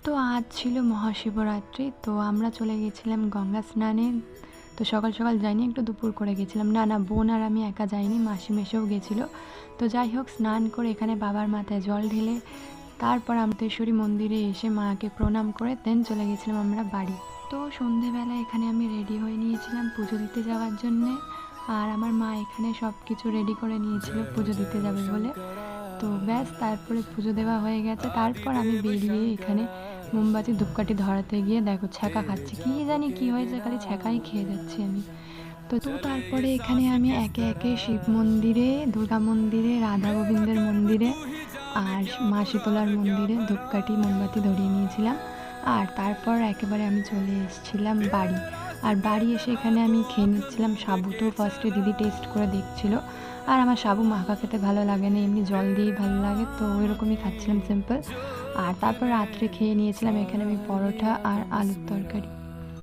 তো আজ ছিল মহাশিবরাত্রি, তো আমরা চলে গেছিলাম গঙ্গা স্নানে। তো সকাল সকাল যাইনি, একটু দুপুর করে গেছিলাম। না না, বোন আর আমি একা যাইনি, মাসি মেসেও গেছিলো। তো যাই হোক, স্নান করে এখানে বাবার মাথায় জল ঢেলে তারপর আমতেশ্বরী মন্দিরে এসে মাকে প্রণাম করে দেন চলে গেছিলাম আমরা বাড়ি। তো সন্ধেবেলা এখানে আমি রেডি হয়ে নিয়েছিলাম পুজো দিতে যাওয়ার জন্যে। আর আমার মা এখানে সব কিছু রেডি করে নিয়েছিল পুজো দিতে যাবে বলে। তো ব্যাস, তারপরে পুজো দেওয়া হয়ে গেছে। তারপর আমি বেরিয়ে এখানে মোমবাতি ধূপকাঠি ধরাতে গিয়ে দেখো ছ্যাঁকা খাচ্ছি, কী জানি কী হয়েছে, খালি ছ্যাঁকাই খেয়ে যাচ্ছি আমি। তো তারপরে এখানে আমি একে একে শিব মন্দিরে, দুর্গা মন্দিরে, রাধা গোবিন্দের মন্দিরে আর মা শীতলার মন্দিরে ধূপকাঠি মোমবাতি ধরিয়ে নিয়েছিলাম। আর তারপর একেবারে আমি চলে এসেছিলাম বাড়ি। আর বাড়ি এসে এখানে আমি খেয়ে নিচ্ছিলাম সাবু। তো ফার্স্টে দিদি টেস্ট করে দেখছিল। আর আমার সাবু মাখা খেতে ভালো লাগে না, এমনি জল দিয়েই ভালো লাগে, তো ওইরকমই খাচ্ছিলাম সিম্পল। আর তারপর রাত্রে খেয়ে নিয়েছিলাম এখানে আমি পরোটা আর আলুর তরকারি।